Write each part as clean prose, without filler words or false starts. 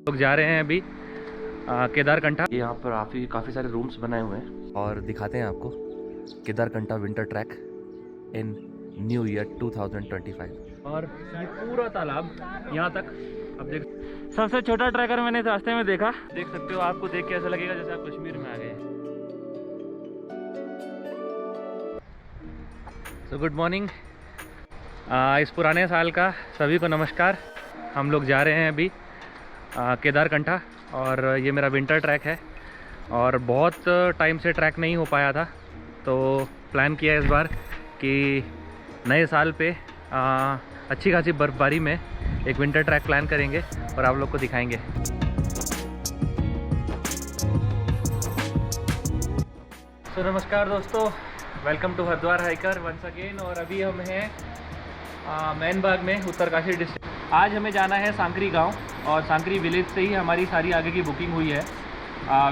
लोग जा रहे हैं अभी केदारकंठा। यहाँ पर काफ़ी सारे रूम्स बनाए हुए हैं और दिखाते हैं आपको केदारकंठा विंटर ट्रैक इन न्यू ईयर 2025। और ये पूरा तालाब यहाँ तक अब देख, सबसे छोटा ट्रैकर मैंने रास्ते में देखा, देख सकते हो। आपको देख के ऐसा लगेगा जैसे आप कश्मीर में आ गए। तो गुड मॉर्निंग, इस पुराने साल का सभी को नमस्कार। हम लोग जा रहे हैं अभी केदारकंठा और ये मेरा विंटर ट्रैक है और बहुत टाइम से ट्रैक नहीं हो पाया था, तो प्लान किया इस बार कि नए साल पे अच्छी खासी बर्फबारी में एक विंटर ट्रैक प्लान करेंगे और आप लोग को दिखाएंगे। तो नमस्कार दोस्तों, welcome to Haridwar hiker once again. और अभी हम हैं मैन बाग में, उत्तरकाशी डिस्ट्रिक्ट। आज हमें जाना है सांकरी गांव और सांकरी विलेज से ही हमारी सारी आगे की बुकिंग हुई है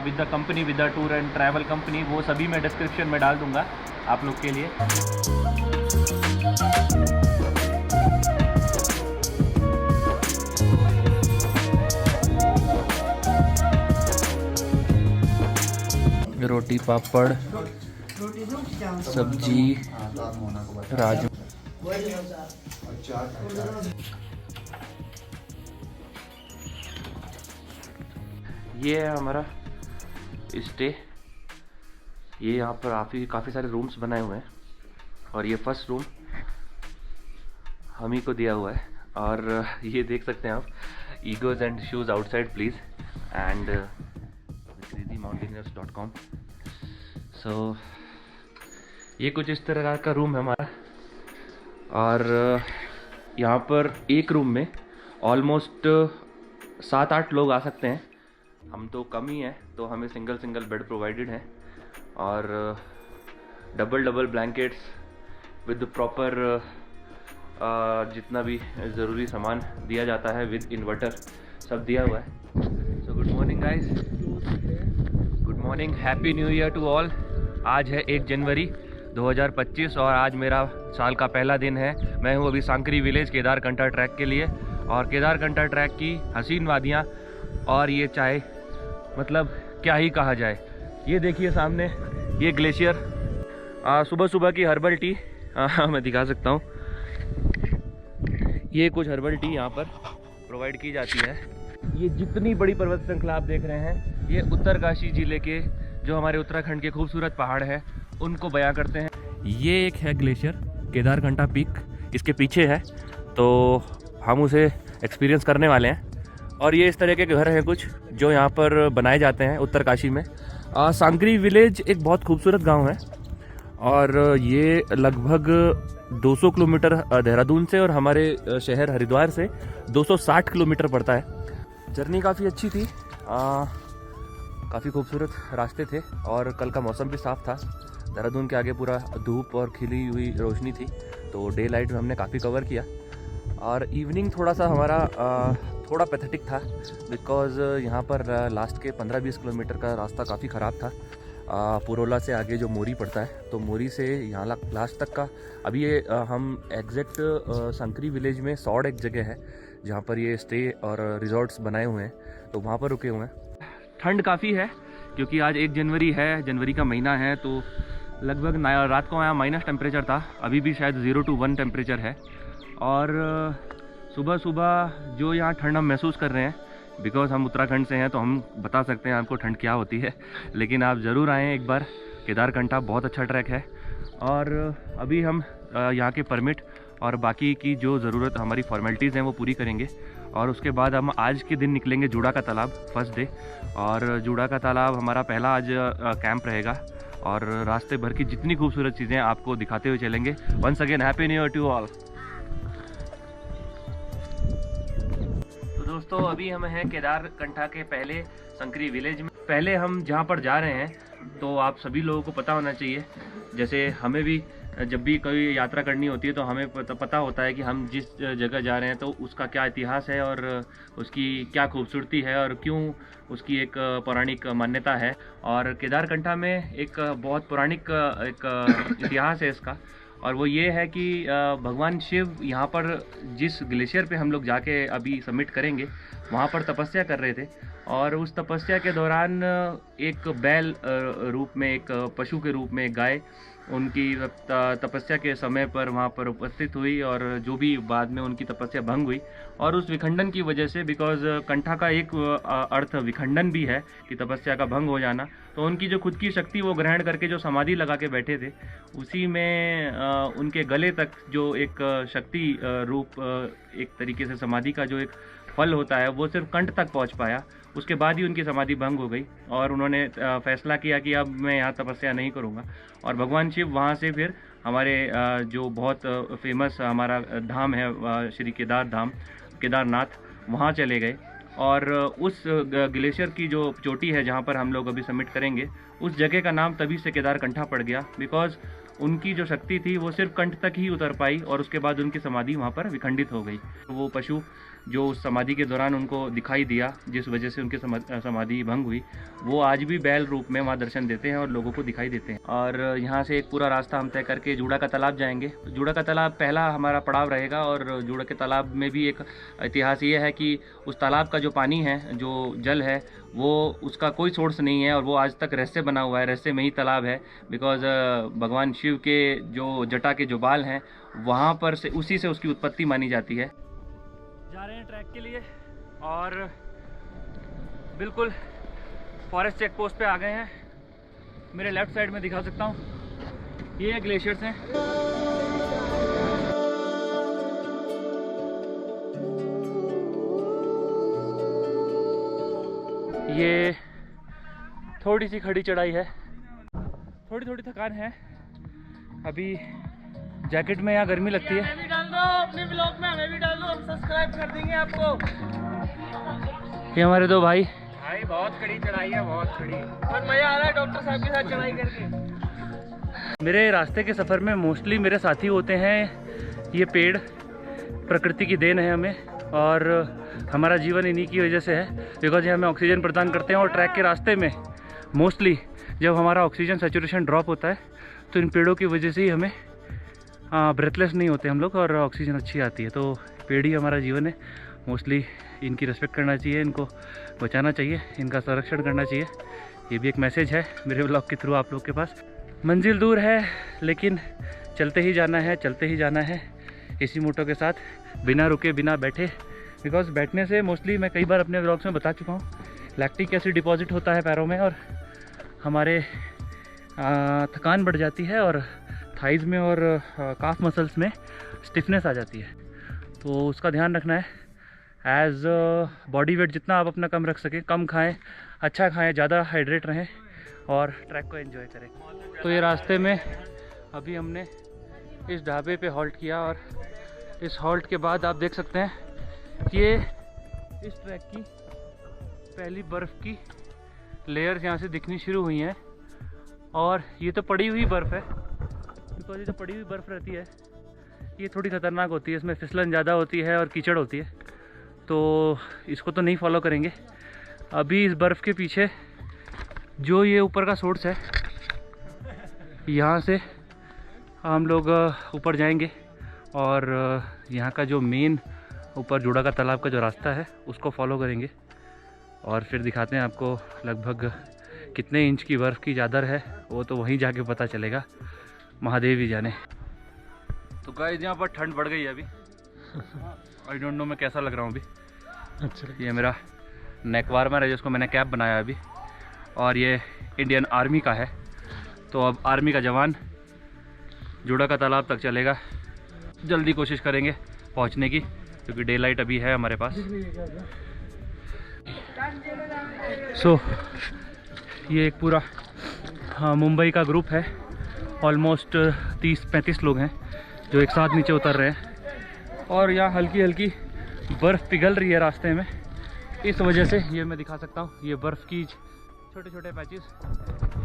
with the company, with the tour and travel company. वो सभी मैं डिस्क्रिप्शन में डाल दूंगा आप लोग के लिए। रोटी पापड़ सब्जी राजमा। ये है हमारा स्टे। ये यहाँ पर काफ़ी सारे रूम्स बनाए हुए हैं और ये फर्स्ट रूम हम ही को दिया हुआ है। और ये देख सकते हैं आप, egos and shoes outside please and crazymountainers.com। सो ये कुछ इस तरह का रूम है हमारा। और यहाँ पर एक रूम में ऑलमोस्ट 7-8 लोग आ सकते हैं। हम तो कम ही हैं, तो हमें सिंगल बेड प्रोवाइडेड है और डबल ब्लैंकेट्स विद प्रॉपर जितना भी ज़रूरी सामान दिया जाता है, विद इन्वर्टर सब दिया हुआ है। So good morning guys, good morning, happy new year to all. आज है 1 जनवरी 2025 और आज मेरा साल का पहला दिन है। मैं हूँ अभी सांकरी विलेज केदारकंठा ट्रैक के लिए। और केदारकंठा ट्रैक की हसीन वादियाँ और ये चाय, मतलब क्या ही कहा जाए। ये देखिए सामने ये ग्लेशियर, सुबह सुबह की हर्बल टी मैं दिखा सकता हूँ। ये कुछ हर्बल टी यहाँ पर प्रोवाइड की जाती है। ये जितनी बड़ी पर्वत श्रृंखला आप देख रहे हैं, ये उत्तरकाशी ज़िले के जो हमारे उत्तराखंड के खूबसूरत पहाड़ हैं उनको बयां करते हैं। ये एक है ग्लेशियर केदारकंठा पीक, इसके पीछे है, तो हम उसे एक्सपीरियंस करने वाले हैं। और ये इस तरह के घर हैं कुछ जो यहाँ पर बनाए जाते हैं उत्तरकाशी में। सांकरी विलेज एक बहुत खूबसूरत गांव है और ये लगभग 200 किलोमीटर देहरादून से और हमारे शहर हरिद्वार से 260 किलोमीटर पड़ता है। जर्नी काफ़ी अच्छी थी, काफ़ी खूबसूरत रास्ते थे और कल का मौसम भी साफ़ था। देहरादून के आगे पूरा धूप और खिली हुई रोशनी थी, तो डे लाइट में हमने काफ़ी कवर किया। और इवनिंग थोड़ा सा हमारा थोड़ा पैथेटिक था, बिकॉज़ यहाँ पर लास्ट के 15-20 किलोमीटर का रास्ता काफ़ी ख़राब था। पुरोला से आगे जो मोरी पड़ता है, तो मोरी से यहाँ लास्ट तक का, अभी ये हम एग्जैक्ट सांकरी विलेज में सौड़ एक जगह है जहाँ पर ये स्टे और रिजॉर्ट्स बनाए हुए हैं, तो वहाँ पर रुके हुए हैं। ठंड काफ़ी है क्योंकि आज 1 जनवरी है, जनवरी का महीना है, तो लगभग रात को यहाँ माइनस टेम्परेचर था, अभी भी शायद 0 to 1 टेम्परेचर है। और सुबह सुबह जो यहाँ ठंड हम महसूस कर रहे हैं, बिकॉज़ हम उत्तराखंड से हैं तो हम बता सकते हैं आपको ठंड क्या होती है। लेकिन आप ज़रूर आएँ एक बार, केदारकंठा बहुत अच्छा ट्रैक है। और अभी हम यहाँ के परमिट और बाकी की जो ज़रूरत हमारी फॉर्मेलिटीज़ हैं वो पूरी करेंगे और उसके बाद हम आज के दिन निकलेंगे जूड़ा का तालाब, फर्स्ट डे। और जूड़ा का तालाब हमारा पहला आज कैंप रहेगा और रास्ते भर की जितनी खूबसूरत चीज़ें आपको दिखाते हुए चलेंगे। Once again happy new year to all. दोस्तों अभी हम हैं केदारकंठा के पहले सांकरी विलेज में। पहले हम जहाँ पर जा रहे हैं तो आप सभी लोगों को पता होना चाहिए, जैसे हमें भी जब भी कोई यात्रा करनी होती है तो हमें पता होता है कि हम जिस जगह जा रहे हैं तो उसका क्या इतिहास है और उसकी क्या खूबसूरती है और क्यों उसकी एक पौराणिक मान्यता है। और केदारकंठा में एक बहुत पौराणिक एक इतिहास है इसका, और वो ये है कि भगवान शिव यहाँ पर जिस ग्लेशियर पे हम लोग जाके अभी सबमिट करेंगे, वहाँ पर तपस्या कर रहे थे। और उस तपस्या के दौरान एक बैल रूप में, एक पशु के रूप में एक गाय उनकी तपस्या के समय पर वहाँ पर उपस्थित हुई, और जो भी बाद में उनकी तपस्या भंग हुई। और उस विखंडन की वजह से, बिकॉज कंठा का एक अर्थ विखंडन भी है कि तपस्या का भंग हो जाना, तो उनकी जो खुद की शक्ति वो ग्रहण करके जो समाधि लगा के बैठे थे, उसी में उनके गले तक जो एक शक्ति रूप एक तरीके से समाधि का जो एक फल होता है वो सिर्फ कंठ तक पहुंच पाया। उसके बाद ही उनकी समाधि भंग हो गई और उन्होंने फैसला किया कि अब मैं यहाँ तपस्या नहीं करूँगा। और भगवान शिव वहाँ से फिर हमारे जो बहुत फेमस हमारा धाम है श्री केदार धाम, केदारनाथ, वहाँ चले गए। और उस ग्लेशियर की जो चोटी है जहाँ पर हम लोग अभी सबमिट करेंगे, उस जगह का नाम तभी से केदारकंठा पड़ गया, बिकॉज उनकी जो शक्ति थी वो सिर्फ कंठ तक ही उतर पाई और उसके बाद उनकी समाधि वहाँ पर विखंडित हो गई। वो पशु जो उस समाधि के दौरान उनको दिखाई दिया, जिस वजह से उनकी समाधि भंग हुई, वो आज भी बैल रूप में वहाँ दर्शन देते हैं और लोगों को दिखाई देते हैं। और यहाँ से एक पूरा रास्ता हम तय करके जूड़ा का तालाब जाएंगे। जूड़ा का तालाब पहला हमारा पड़ाव रहेगा। और जूड़ा के तालाब में भी एक इतिहास ये है कि उस तालाब का जो पानी है, जो जल है, वो उसका कोई सोर्स नहीं है और वो आज तक रहस्य बना हुआ है, रहस्य में ही तालाब है। बिकॉज भगवान शिव के जो जटा के जो बाल हैं वहाँ पर से, उसी से उसकी उत्पत्ति मानी जाती है। जा रहे हैं ट्रैक के लिए और बिल्कुल फॉरेस्ट चेक पोस्ट पे आ गए हैं। मेरे लेफ्ट साइड में दिखा सकता हूँ, ये ग्लेशियर्स हैं। ये थोड़ी सी खड़ी चढ़ाई है, थोड़ी थोड़ी थकान है। अभी जैकेट में यहाँ गर्मी लगती है। हमें भी डाल दो अपने ब्लॉग में, हमें भी डाल दो, हम सब्सक्राइब कर देंगे आपको। ये हमारे दो भाई बहुत कड़ी चढ़ाई है, बहुत कड़ी, और मजा आ रहा है डॉक्टर साहब के साथ चढ़ाई करके। मेरे रास्ते के सफ़र में मोस्टली मेरे साथी होते हैं। ये पेड़ प्रकृति की देन है हमें, और हमारा जीवन इन्हीं की वजह से है, बिकॉज ये हमें ऑक्सीजन प्रदान करते हैं। और ट्रैक के रास्ते में मोस्टली जब हमारा ऑक्सीजन सैचुरेशन ड्रॉप होता है तो इन पेड़ों की वजह से ही हमें ब्रेथलेस नहीं होते हम लोग और ऑक्सीजन अच्छी आती है। तो पेड़ ही हमारा जीवन है। मोस्टली इनकी रिस्पेक्ट करना चाहिए, इनको बचाना चाहिए, इनका संरक्षण करना चाहिए। ये भी एक मैसेज है मेरे ब्लॉग के थ्रू आप लोग के पास। मंजिल दूर है लेकिन चलते ही जाना है, चलते ही जाना है इसी मोटो के साथ, बिना रुके बिना बैठे। बिकॉज बैठने से मोस्टली मैं कई बार अपने ब्लॉग्स में बता चुका हूँ, लैक्टिक एसिड डिपॉजिट होता है पैरों में और हमारे थकान बढ़ जाती है और थाइज़ में और काफ मसल्स में स्टिफनेस आ जाती है। तो उसका ध्यान रखना है। एज बॉडी वेट जितना आप अपना कम रख सकें, कम खाएं, अच्छा खाएं, ज़्यादा हाइड्रेट रहें और ट्रैक को एंजॉय करें। तो ये रास्ते में अभी हमने इस ढाबे पे हॉल्ट किया और इस हॉल्ट के बाद आप देख सकते हैं कि ये इस ट्रैक की पहली बर्फ़ की लेयर्स यहाँ से दिखनी शुरू हुई हैं। और ये तो पड़ी हुई बर्फ़ है, बिकॉज ये जो पड़ी हुई बर्फ़ रहती है ये थोड़ी ख़तरनाक होती है, इसमें फिसलन ज़्यादा होती है और कीचड़ होती है, तो इसको तो नहीं फॉलो करेंगे। अभी इस बर्फ़ के पीछे जो ये ऊपर का सोर्स है, यहाँ से हम लोग ऊपर जाएंगे और यहाँ का जो मेन ऊपर जूड़ा का तालाब का जो रास्ता है उसको फॉलो करेंगे और फिर दिखाते हैं आपको लगभग कितने इंच की बर्फ़ की चादर है, वो तो वहीं जाके पता चलेगा, महादेव ही जाने। तो गाइस यहाँ पर ठंड बढ़ गई है अभी। आई डोंट नो मैं कैसा लग रहा हूँ अभी। अच्छा, ये मेरा नेक वार्मर है जिसको मैंने कैप बनाया अभी, और ये इंडियन आर्मी का है। तो अब आर्मी का जवान जूड़ा का तालाब तक चलेगा। जल्दी कोशिश करेंगे पहुँचने की, क्योंकि डे लाइट अभी है हमारे पास। सो ये एक पूरा मुंबई का ग्रुप है, ऑलमोस्ट 30-35 लोग हैं जो एक साथ नीचे उतर रहे हैं। और यहाँ हल्की हल्की बर्फ़ पिघल रही है रास्ते में, इस वजह से ये मैं दिखा सकता हूँ, ये बर्फ़ की छोटे छोटे पैचेस,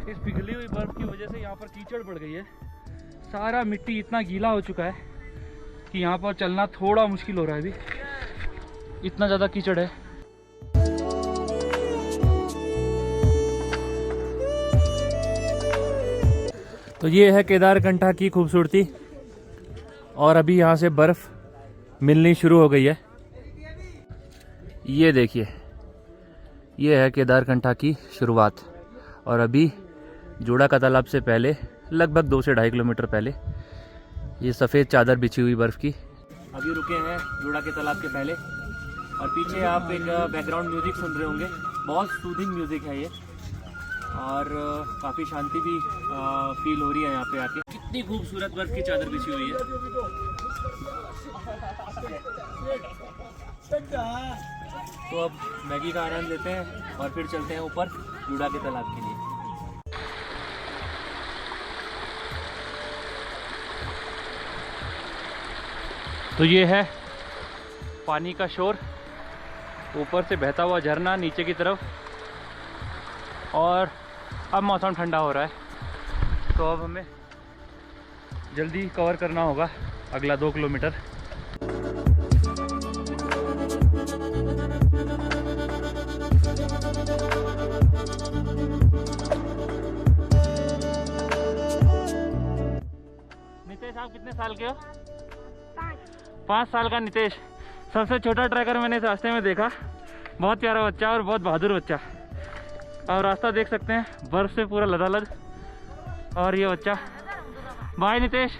इस पिघली हुई बर्फ़ की वजह से यहाँ पर कीचड़ बढ़ गई है। सारा मिट्टी इतना गीला हो चुका है कि यहाँ पर चलना थोड़ा मुश्किल हो रहा है अभी, इतना ज़्यादा कीचड़ है। तो ये है केदारकंठा की खूबसूरती, और अभी यहाँ से बर्फ़ मिलनी शुरू हो गई है। ये देखिए, ये है केदारकंठा की शुरुआत। और अभी जूड़ा का तालाब से पहले लगभग 2 से 2.5 किलोमीटर पहले ये सफ़ेद चादर बिछी हुई बर्फ़ की। अभी रुके हैं जूड़ा के तालाब के पहले, और पीछे आप एक बैकग्राउंड म्यूज़िक सुन रहे होंगे। बहुत सूदिंग म्यूज़िक है ये, और काफ़ी शांति भी फील हो रही है यहाँ पे आके। कितनी खूबसूरत बर्फ़ की चादर बिछी हुई है। तो अब मैगी का आनंद लेते हैं और फिर चलते हैं ऊपर जूड़ा के तालाब के लिए। तो ये है पानी का शोर, ऊपर से बहता हुआ झरना नीचे की तरफ, और अब मौसम ठंडा हो रहा है तो अब हमें जल्दी कवर करना होगा अगला 2 किलोमीटर। नितेश, आप कितने साल के हो? 5 साल का नितेश, सबसे छोटा ट्रैकर मैंने इस रास्ते में देखा। बहुत प्यारा बच्चा और बहुत बहादुर बच्चा। और रास्ता देख सकते हैं, बर्फ से पूरा लदालद। और ये बच्चा, बाय नितेश।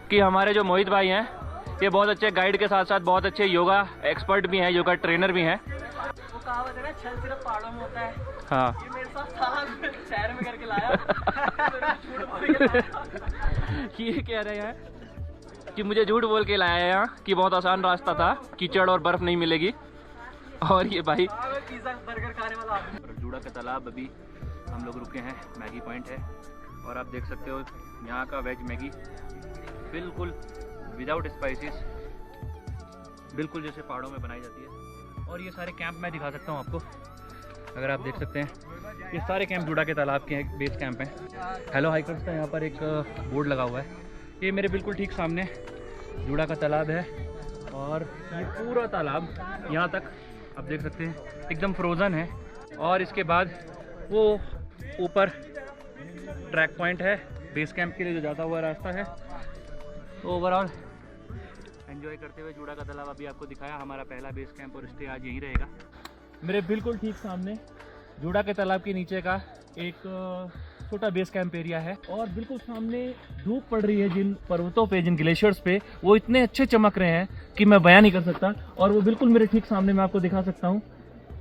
कि हमारे जो मोहित भाई हैं, ये बहुत अच्छे गाइड के साथ साथ बहुत अच्छे योगा एक्सपर्ट भी हैं, योगा ट्रेनर भी हैं। वो कहावत है ना, छल सिर्फ पहाड़ों में होता है। हाँ, ये मेरे साथ था, शहर में करके लाया। ये कह रहे हैं कि मुझे झूठ बोल के लाया यहाँ कि बहुत आसान रास्ता था, कीचड़ और बर्फ नहीं मिलेगी। और ये भाई बर्गर खाने वाला आदमी। जूड़ा का तालाब, अभी हम लोग रुके हैं, मैगी पॉइंट है, और आप देख सकते हो यहाँ का वेज मैगी बिल्कुल विदाउट स्पाइसेस, बिल्कुल जैसे पहाड़ों में बनाई जाती है। और ये सारे कैंप मैं दिखा सकता हूँ आपको, अगर आप देख सकते हैं ये सारे कैंप जूड़ा के तालाब के बेस कैंप हैं। हेलो हाइकर्स का यहाँ पर एक बोर्ड लगा हुआ है। ये मेरे बिल्कुल ठीक सामने जूड़ा का तालाब है, और ये पूरा तालाब यहाँ तक आप देख सकते हैं एकदम फ्रोज़न है। और इसके बाद वो ऊपर ट्रैक पॉइंट है बेस कैंप के लिए जो जाता हुआ रास्ता है। तो ओवरऑल एंजॉय करते हुए जूड़ा का तालाब अभी आपको दिखाया, हमारा पहला बेस कैंप, और स्टे आज यहीं रहेगा। मेरे बिल्कुल ठीक सामने जूड़ा के तालाब के नीचे का एक छोटा बेस कैंप एरिया है, और बिल्कुल सामने धूप पड़ रही है जिन पर्वतों पे, जिन ग्लेशियर्स पे, वो इतने अच्छे चमक रहे हैं कि मैं बयान नहीं कर सकता। और वो बिल्कुल मेरे ठीक सामने मैं आपको दिखा सकता हूँ,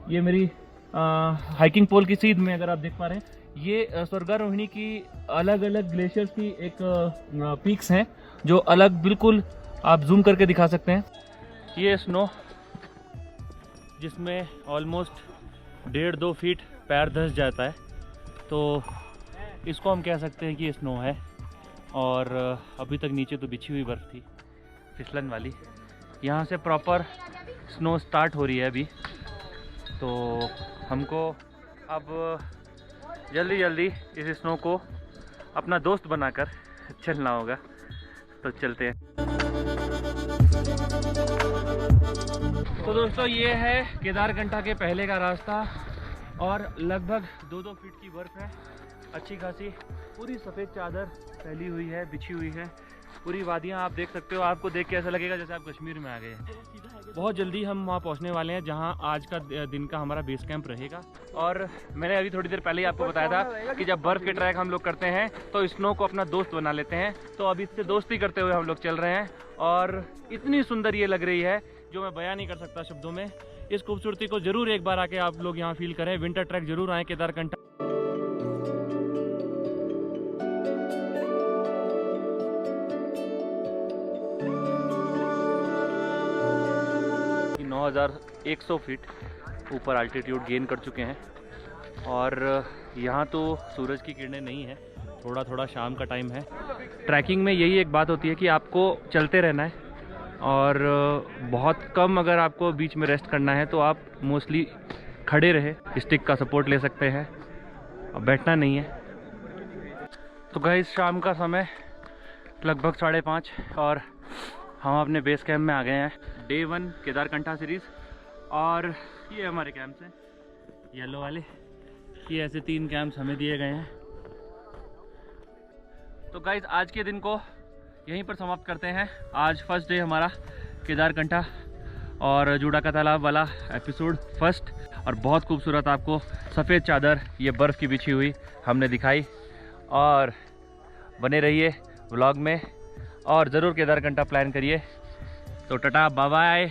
ये मेरी हाइकिंग पोल की सीध में अगर आप देख पा रहे हैं, ये स्वर्गारोहिणी की अलग अलग ग्लेशियर्स की एक पीक्स हैं जो अलग बिल्कुल आप जूम करके दिखा सकते हैं। ये स्नो जिसमें ऑलमोस्ट 1.5-2 फीट पैर धंस जाता है, तो इसको हम कह सकते हैं कि ये स्नो है। और अभी तक नीचे तो बिछी हुई बर्फ़ थी फिसलन वाली, यहाँ से प्रॉपर स्नो स्टार्ट हो रही है अभी। तो हमको अब जल्दी जल्दी इस स्नो को अपना दोस्त बनाकर चलना होगा, तो चलते हैं। तो दोस्तों, ये है केदारकंठा के पहले का रास्ता, और लगभग 2-2 फीट की बर्फ़ है, अच्छी खासी, पूरी सफ़ेद चादर फैली हुई है, बिछी हुई है। पूरी वादियाँ आप देख सकते हो, आपको देख के ऐसा लगेगा जैसे आप कश्मीर में आ गए हैं। बहुत जल्दी हम वहाँ पहुँचने वाले हैं जहाँ आज का दिन का हमारा बेस कैंप रहेगा। और मैंने अभी थोड़ी देर पहले ही आपको बताया था कि जब बर्फ़ के ट्रैक हम लोग करते हैं तो स्नो को अपना दोस्त बना लेते हैं। तो अब इससे दोस्ती करते हुए हम लोग चल रहे हैं, और इतनी सुंदर ये लग रही है जो मैं बयान नहीं कर सकता शब्दों में। इस खूबसूरती को ज़रूर एक बार आके आप लोग यहाँ फील करें। विंटर ट्रैक ज़रूर आएँ केदारकंठा। 9,100 फीट ऊपर अल्टीट्यूड गेन कर चुके हैं, और यहाँ तो सूरज की किरणें नहीं है, थोड़ा थोड़ा शाम का टाइम है। ट्रैकिंग में यही एक बात होती है कि आपको चलते रहना है, और बहुत कम अगर आपको बीच में रेस्ट करना है तो आप मोस्टली खड़े रहे, स्टिक का सपोर्ट ले सकते हैं, अब बैठना नहीं है। तो गाइस, शाम का समय लगभग 5:30 और हम अपने बेस कैंप में आ गए हैं। डे 1 केदारकंठा सीरीज़, और ये हमारे कैंप्स हैं येलो वाले। ये ऐसे 3 कैंप्स हमें दिए गए हैं। तो गाइस, आज के दिन को यहीं पर समाप्त करते हैं। आज फर्स्ट डे हमारा केदारकंठा और जूड़ा का तालाब वाला एपिसोड फर्स्ट, और बहुत खूबसूरत आपको सफ़ेद चादर ये बर्फ़ की बिछी हुई हमने दिखाई। और बने रहिए व्लॉग में और ज़रूर केदारकंठा प्लान करिए। तो टाटा बाय बाय।